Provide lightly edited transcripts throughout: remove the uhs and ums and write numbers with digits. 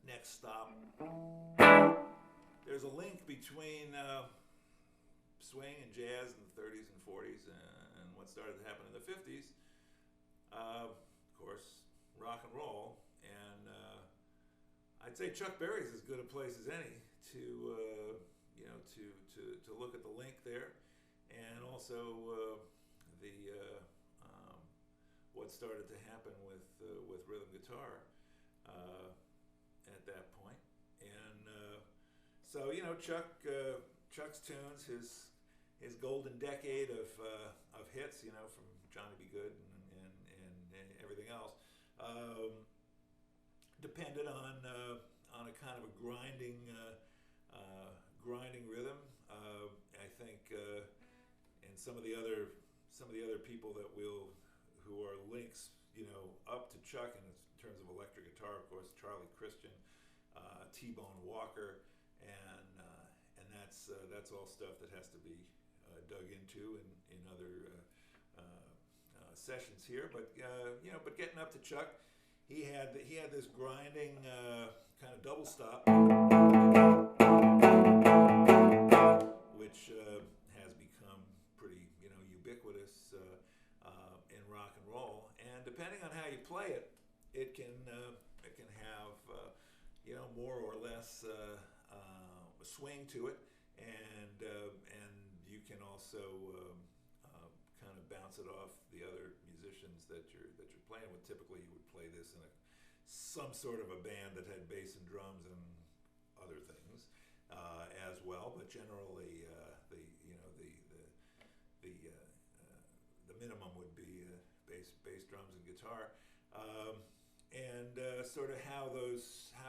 Next stop. There's a link between swing and jazz in the 30s and 40s and what started to happen in the 50s. Of course, rock and roll. And I'd say Chuck Berry's as good a place as any to to look at the link there, and also the what started to happen with rhythm guitar at that point. And so Chuck's tunes, his golden decade of hits, from Johnny B. Good and everything else, depended on a kind of a grinding rhythm. I think, and some of the other people who are links, up to Chuck in terms of electric guitar, of course, Charlie Christian, T-Bone Walker, and that's all stuff that has to be dug into in other sessions here. But but getting up to Chuck, he had this grinding kind of double stop, which has become pretty ubiquitous in rock and roll. And depending on how you play it, it can have more or less swing to it, and you can also kind of bounce it off the other musicians that you're playing with. Typically, you would play this in some sort of a band that had bass and drums and other things as well, but generally the minimum would be bass, drums, and guitar. And sort of how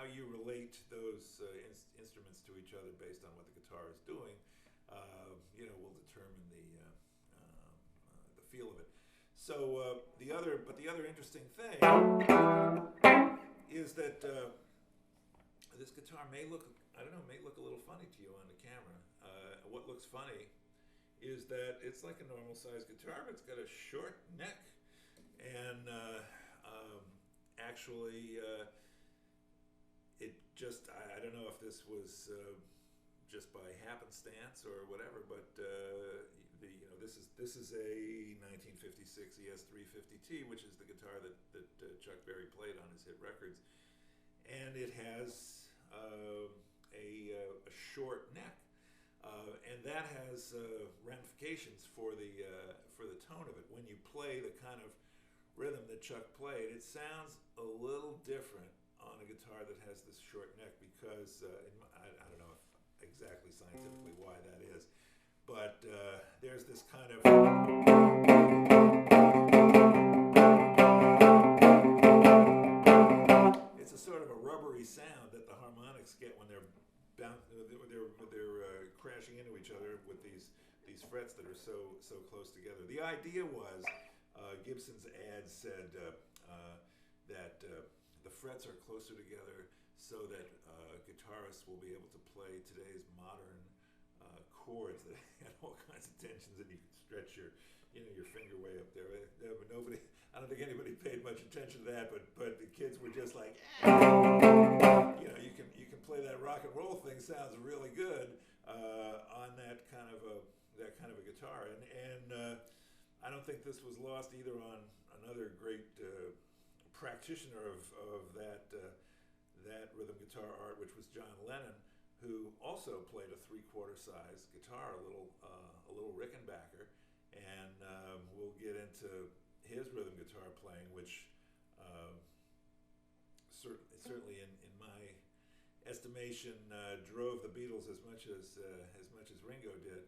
you relate those instruments to each other based on what the guitar is doing, will determine the feel of it. So the other interesting thing is that this guitar may look a little funny to you on the camera. What looks funny is that it's like a normal sized guitar, but it's got a short neck, and actually, it just, I don't know if this was just by happenstance or whatever, but this is a 1956 ES350T, which is the guitar that Chuck Berry played on his hit records, and it has a short neck, and that has ramifications for the tone of it. When you play the kind of rhythm that Chuck played, it sounds a little different on a guitar that has this short neck, because I don't know exactly scientifically why that is, but there's this kind of it's a sort of a rubbery sound that the harmonics get when they're crashing into each other with these frets that are so close together. The idea was, Gibson's ad said that the frets are closer together so that guitarists will be able to play today's modern chords that have all kinds of tensions, and you can stretch your finger way up there. But nobody, I don't think anybody paid much attention to that. But the kids were just like, you can play that rock and roll thing. Sounds really good on that kind of a guitar, and I don't think this was lost either on another great practitioner of that rhythm guitar art, which was John Lennon, who also played a 3/4 size guitar, a little Rickenbacker, and we'll get into his rhythm guitar playing, which certainly in my estimation drove the Beatles as much as Ringo did,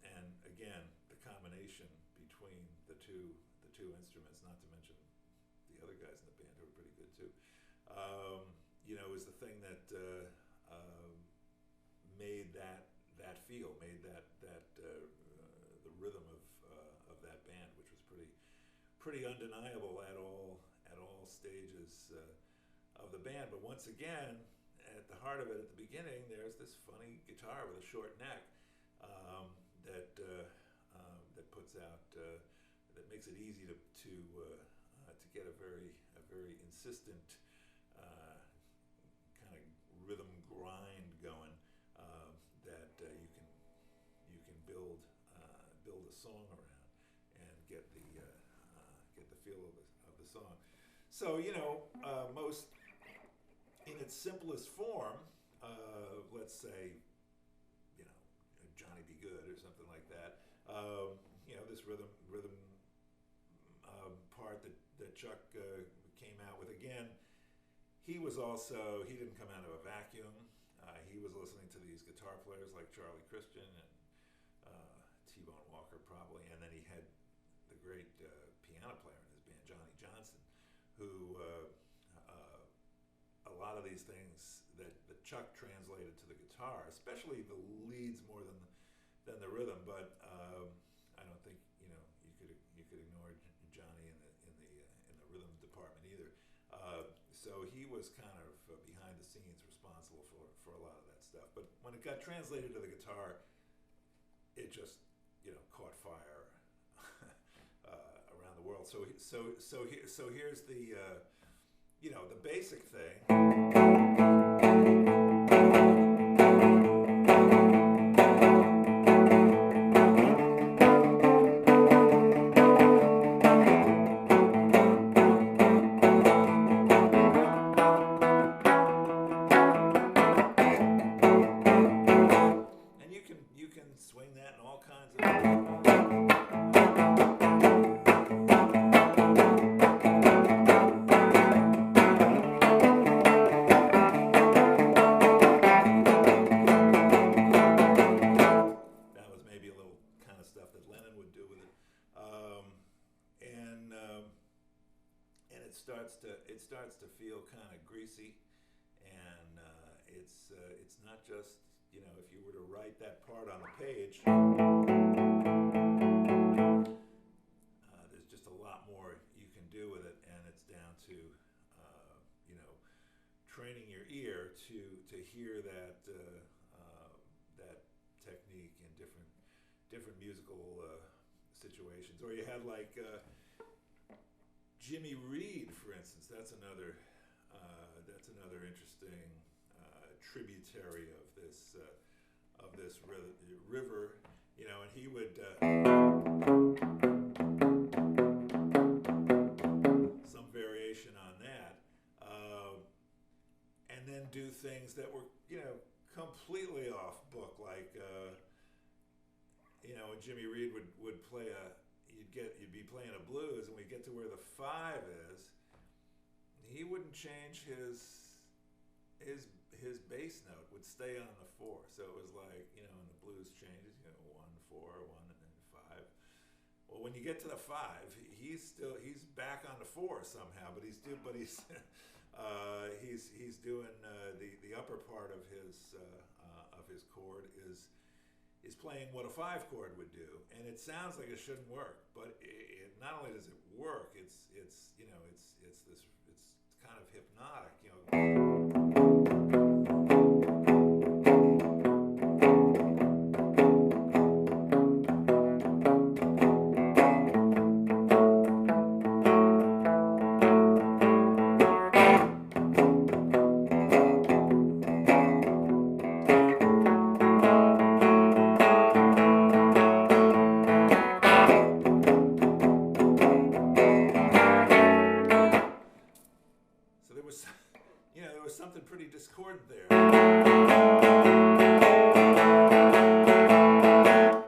and again, the combination between the two instruments, not to mention the other guys in the band who were pretty good too, is the thing that made that feel, made that the rhythm of that band, which was pretty undeniable at all stages of the band. But once again, at the heart of it, at the beginning, there's this funny guitar with a short neck that puts out that makes it easy to get a very very insistent kind of rhythm grind going that you can build a song around and get the feel of the song. So most in its simplest form, let's say Johnny Be Good or something like that. This rhythm part that Chuck came out with. Again, he didn't come out of a vacuum. He was listening to these guitar players like Charlie Christian and T-Bone Walker probably, and then he had the great piano player in his band, Johnny Johnson, who a lot of these things that Chuck translated to the guitar, especially the leads more than the rhythm, but I don't think you could ignore Johnny in the rhythm department either. So he was kind of behind the scenes responsible for a lot of that stuff. But when it got translated to the guitar, it just caught fire around the world. So here's the the basic thing. It starts to feel kind of greasy, and it's not just if you were to write that part on the page, there's just a lot more you can do with it, and it's down to training your ear to hear that that technique in different musical situations. Or you had like Jimmy Reed, for instance. That's another interesting tributary of this river, and he would some variation on that, and then do things that were completely off book, like when Jimmy Reed would play you'd be playing a blues, and we get to where the 5 is, he wouldn't change his bass note, would stay on the 4. So it was like, and the blues changes, 1, 4, 1, and then 5. Well, when you get to the 5, he's back on the 4 somehow, but he's doing the upper part of his chord is playing what a 5 chord would do, and it sounds like it shouldn't work, but it not only does it work, it's kind of hypnotic, there was something pretty discordant there.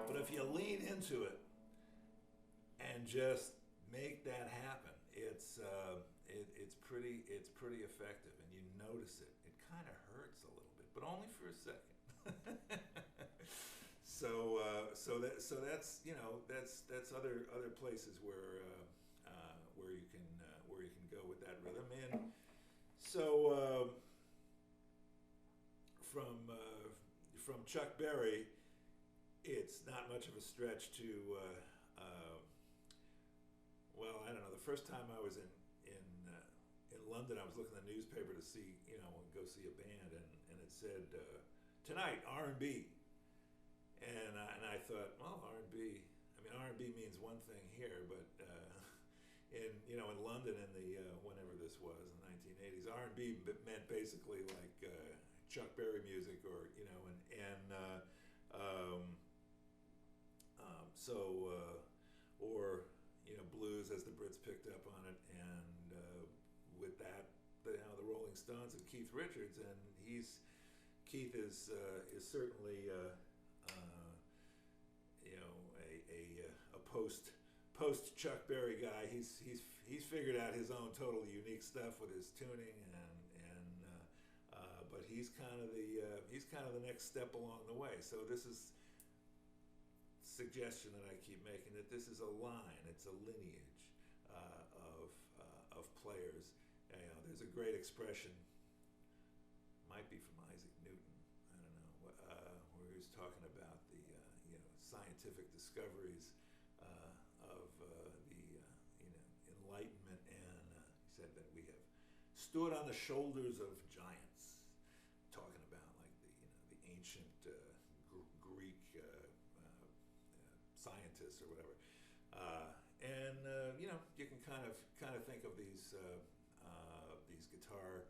But if you lean into it and just make that happen, it's pretty effective, and you notice it. It kind of hurts a little bit, but only for a second. So that's other places where you can go with that rhythm. And so from Chuck Berry, it's not much of a stretch to well, I don't know. The first time I was in London, I was looking at the newspaper to see go see a band, and it said tonight R&B, and I thought, well, R&B. I mean, R&B means one thing here, but in London in the whenever this this was in the 1980s. R&B meant basically like Chuck Berry music, or or blues, as the Brits picked up on it, and with that, the Rolling Stones and Keith Richards, and Keith is certainly a post Chuck Berry guy. He's figured out his own totally unique stuff with his tuning, but he's kind of the next step along the way. So this is suggestion that I keep making, that this is a line, it's a lineage of players. There's a great expression, might be from Isaac Newton, I don't know, where he was talking about the scientific discoveries of the Enlightenment, and he said that we have stood on the shoulders of giants, talking about like the ancient Greek scientists or whatever, you can kind of think of these guitar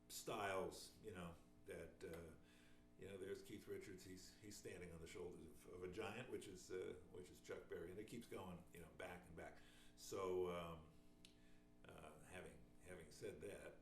styles, that there's Keith Richards. He's standing on the shoulders of a giant, which is Chuck Berry, and it keeps going, back and back. So having said that.